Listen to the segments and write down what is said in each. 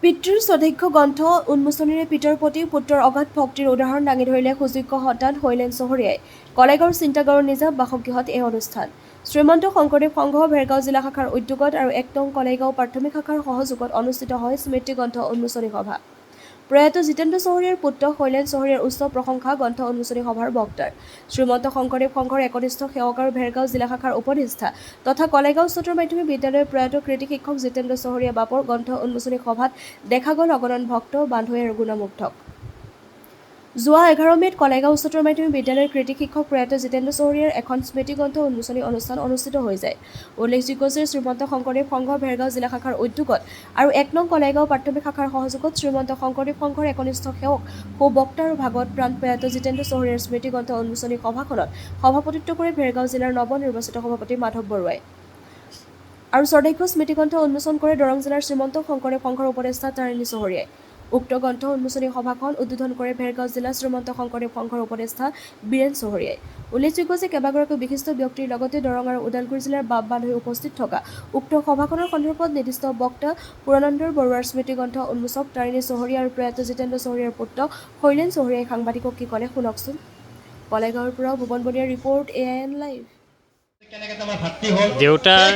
পিতৃৰ স্বদেক্ষ গ্ৰন্থ উন্মোচনীৰে পিতৰ প্ৰতি পুত্ৰৰ অগাধ ভক্তিৰ উদাহৰণ দাঙি ধৰিলে সুযোগ্য সন্তান শৈলেন চহৰীয়াই। কলেগাঁৱৰ চিন্তাগাঁৱৰ নিজা বাসগৃহত এই অনুষ্ঠান। শ্ৰীমন্ত শংকৰদেৱ সংঘ ভেৰগাঁও জিলা শাখাৰ উদ্যোগত আৰু ১ নং কলেগাঁও প্ৰাথমিক শাখাৰ সহযোগত অনুষ্ঠিত হয় স্মৃতি গ্ৰন্থ উন্মোচনী সভা। প্ৰয়াত জিতেন্দ্ৰ চহৰীয়াৰ পুত্ৰ শৈলেন চহৰীয়াৰ উচ্চ প্ৰশংসা গ্ৰন্থ উন্মোচনী সভাৰ বক্তাৰ। শ্ৰীমন্ত শংকৰদেৱ সংঘৰ একনিষ্ঠ সেৱক আৰু ভেৰগাঁও জিলা শাখাৰ উপদেষ্টা তথা কলেগাঁও উচ্চতৰ মাধ্যমিক বিদ্যালয়ৰ প্ৰয়াত কৃতি শিক্ষক জিতেন্দ্ৰ চহৰীয়া বাপৰ গ্ৰন্থ উন্মোচনী সভাত দেখা গ'ল অগণন ভক্ত, বান্ধৱী আৰু গুণমুগ্ধক। যোৱা ১১ মে'ত কলেগাঁও উচ্চতৰ মাধ্যমিক বিদ্যালয়ৰ কৃতি শিক্ষক প্ৰয়াত জিতেন্দ্ৰ চহৰীয়াৰ এখন স্মৃতি গ্ৰন্থ উন্মোচনী অনুষ্ঠান অনুষ্ঠিত হৈ যায়। উল্লেখযোগ্য যে শ্ৰীমন্ত শংকৰদেৱ সংঘ ভেৰগাঁও জিলা শাখাৰ উদ্যোগত আৰু ১ নং কলেগাঁও প্ৰাথমিক শাখাৰ সহযোগত শ্ৰীমন্ত শংকৰদেৱ সংঘৰ একনিষ্ঠ সেৱক সুবক্তা আৰু ভাগৱত প্ৰাণ প্ৰয়াত জিতেন্দ্ৰ চহৰীয়াৰ স্মৃতি গ্ৰন্থ উন্মোচনী সভাখনত সভাপতিত্ব কৰে ভেৰগাঁও জিলাৰ নৱনিৰ্বাচিত সভাপতি মাধৱ বৰুৱাই। আৰু স্বদেক্ষ স্মৃতি গ্ৰন্থ উন্মোচন কৰে দৰং জিলাৰ শ্ৰীমন্ত শংকৰদেৱ সংঘৰ উপদেষ্টা তাৰিণী চহৰীয়াই। উক্ত গ্ৰন্থ উন্মোচনী সভাখন উদ্বোধন কৰে ভেৰগাঁও জিলা শ্ৰীমন্ত শংকৰদেৱ সংঘৰ উপদেষ্টা বীৰেন চহৰীয়াই। উল্লেখযোগ্য যে কেইবাগৰাকী বিশিষ্ট ব্যক্তিৰ লগতে দৰং আৰু ওদালগুৰি জিলাৰ বাপ বান্ধৱী উপস্থিত থকা উক্ত সভাখনৰ সন্দৰ্ভত নিৰ্দিষ্ট বক্তা পুৰনন্দৰ বৰুৱাৰ স্মৃতি গ্ৰন্থ উন্মোচক তাৰিণী চহৰীয়া আৰু প্ৰয়াত জিতেন্দ্ৰ চহৰীয়াৰ পুত্ৰ শৈলেন চহৰীয়াই সাংবাদিকক কি ক'লে শুনকচোন। কলেগাঁৱৰ পৰা ভুৱন বনিয়াৰ ৰিপৰ্ট AIN লাইভ। দেউতাৰ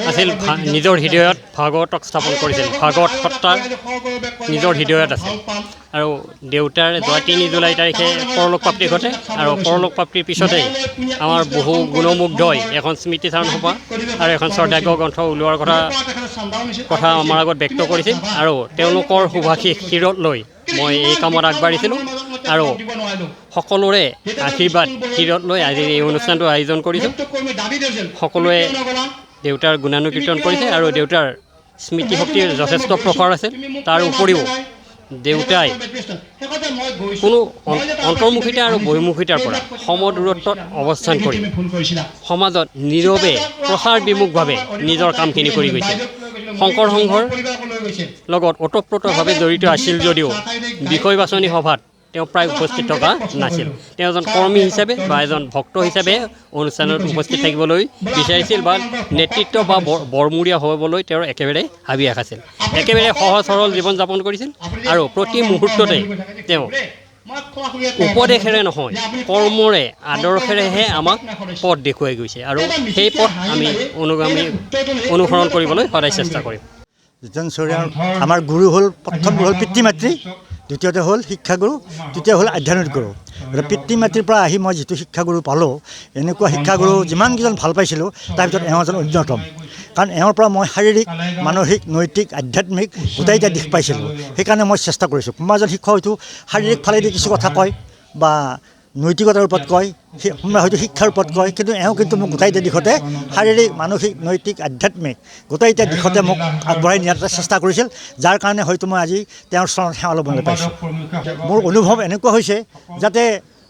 আছিল নিজৰ হৃদয়ত ভাগৱতক স্থাপন কৰিছিল। ভাগৱত সত্তা নিজৰ হৃদয়ত আছে আৰু দেউতাৰ ৩ জুলাই তাৰিখে পৰলোক প্ৰাপ্তি ঘটে আৰু পৰলোক প্ৰাপ্তিৰ পিছতেই আমাৰ বহু গুণমুগ্ধই এখন স্মৃতিচাৰণ সভা আৰু এখন শ্ৰদ্ধাৰ্ঘ্য গ্ৰন্থ উলিওৱাৰ কথা আমাৰ আগত ব্যক্ত কৰিছিল আৰু তেওঁলোকৰ সুভাষিস শিৰত লৈ মই এই কামত আগবাঢ়িছিলোঁ আৰু সকলোৰে আশীৰ্বাদ শিৰত লৈ আজি এই অনুষ্ঠানটো আয়োজন কৰিছোঁ। সকলোৱে দেউতাৰ গুণানুকীৰ্তন কৰিছে আৰু দেউতাৰ স্মৃতিশক্তিৰ যথেষ্ট প্ৰসাৰ আছে। তাৰ উপৰিও দেউতাই কোনো অন্তৰ্মুখিতা আৰু বহিৰ্মুখিতাৰ পৰা সমদূৰত্বত অৱস্থান কৰি সমাজত নীৰৱে প্ৰসাৰ বিমুখভাৱে নিজৰ কামখিনি কৰি গৈছে। শংকৰ সংঘৰ লগত ওতঃপ্ৰোতভাৱে জড়িত আছিল যদিও বিষয় বাছনি সভাত তেওঁ প্ৰায় উপস্থিত থকা নাছিল। তেওঁ এজন কৰ্মী হিচাপে বা এজন ভক্ত হিচাপে অনুষ্ঠানত উপস্থিত থাকিবলৈ বিচাৰিছিল বা নেতৃত্ব বা বৰমূৰীয়া হ'বলৈ তেওঁৰ একেবাৰে হাবিয়াস আছিল। একেবাৰে সহজ সৰল জীৱন যাপন কৰিছিল আৰু প্ৰতি মুহূৰ্ততে তেওঁ উপদেশেৰে নহয় কৰ্মৰে আদৰ্শেৰেহে আমাক পথ দেখুৱাই গৈছে আৰু সেই পথ আমি অনুসৰণ কৰিবলৈ সদায় চেষ্টা কৰিম। জিতেন্দ্ৰ চহৰীয়াৰ আমাৰ গুৰু হ'ল, প্ৰথম হ'ল পিতৃ মাতৃ, দ্বিতীয়তে হ'ল শিক্ষাগুৰু, তৃতীয় হ'ল আধ্যাত্মিক গুৰু। পিতৃ মাতৃৰ পৰা আহি মই যিটো শিক্ষাগুৰু পালোঁ, এনেকুৱা শিক্ষাগুৰু যিমানকেইজন ভাল পাইছিলোঁ তাৰ ভিতৰত এওঁ এজন অন্যতম। কাৰণ এওঁৰ পৰা মই শাৰীৰিক, মানসিক, নৈতিক, আধ্যাত্মিক গোটেইটা দিশ পাইছিলোঁ। সেইকাৰণে মই চেষ্টা কৰিছোঁ। কোনোবা এজন শিক্ষক হয়তো শাৰীৰিক ফালেদি কিছু কথা কয় বা নৈতিকতাৰ ওপৰত কয়, কোনোবাই হয়তো শিক্ষাৰ ওপৰত কয়, কিন্তু এওঁ কিন্তু মোক গোটেইটা দিশতে শাৰীৰিক, মানসিক, নৈতিক, আধ্যাত্মিক গোটেইটা দিশতে মোক আগবঢ়াই নিয়াৰ চেষ্টা কৰিছিল, যাৰ কাৰণে হয়তো মই আজি তেওঁৰ চৰণত সেৱা ল'বলৈ পাইছোঁ। মোৰ অনুভৱ এনেকুৱা হৈছে যাতে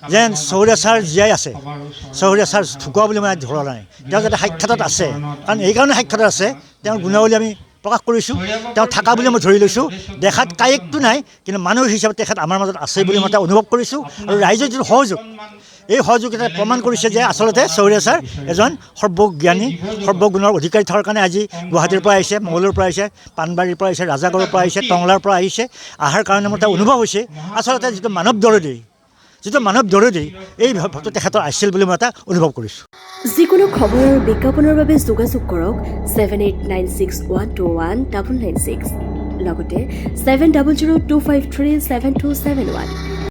যেন চহৰীয়া ছাৰ জীয়াই আছে, চহৰীয়া ছাৰ ঢুকুৱা বুলি মই ধৰা নাই, তেওঁ যাতে সাক্ষাতত আছে। কাৰণ এইকাৰণে সাক্ষাতত আছে, তেওঁৰ গুণাৱলী আমি প্ৰকাশ কৰিছোঁ, তেওঁ থকা বুলি মই ধৰি লৈছোঁ। দেখাত কায়িকটো নাই, কিন্তু মানুহ হিচাপে তেখেত আমাৰ মাজত আছে বুলি মই অনুভৱ কৰিছোঁ। আৰু ৰাইজৰ যিটো সহযোগ, এই সহযোগিতাই প্ৰমাণ কৰিছে যে আচলতে চহৰীয়া ছাৰ এজন সৰ্বজ্ঞানী, সৰ্বগুণৰ অধিকাৰী থকাৰ কাৰণে আজি গুৱাহাটীৰ পৰা আহিছে, মঙলৰ পৰা আহিছে, পাণবাৰীৰ পৰা আহিছে, ৰাজাগড়ৰ পৰা আহিছে, টংলাৰ পৰা আহিছে। অহাৰ কাৰণে মোৰ এটা অনুভৱ হৈছে আচলতে যিটো মানৱ দৰদী এই ভাৱটো তেখেতৰ আছিল বুলি মই এটা অনুভৱ কৰিছোঁ। যিকোনো খবৰ আৰু বিজ্ঞাপনৰ বাবে যোগাযোগ কৰক 7896121996 লগতে 7002537271।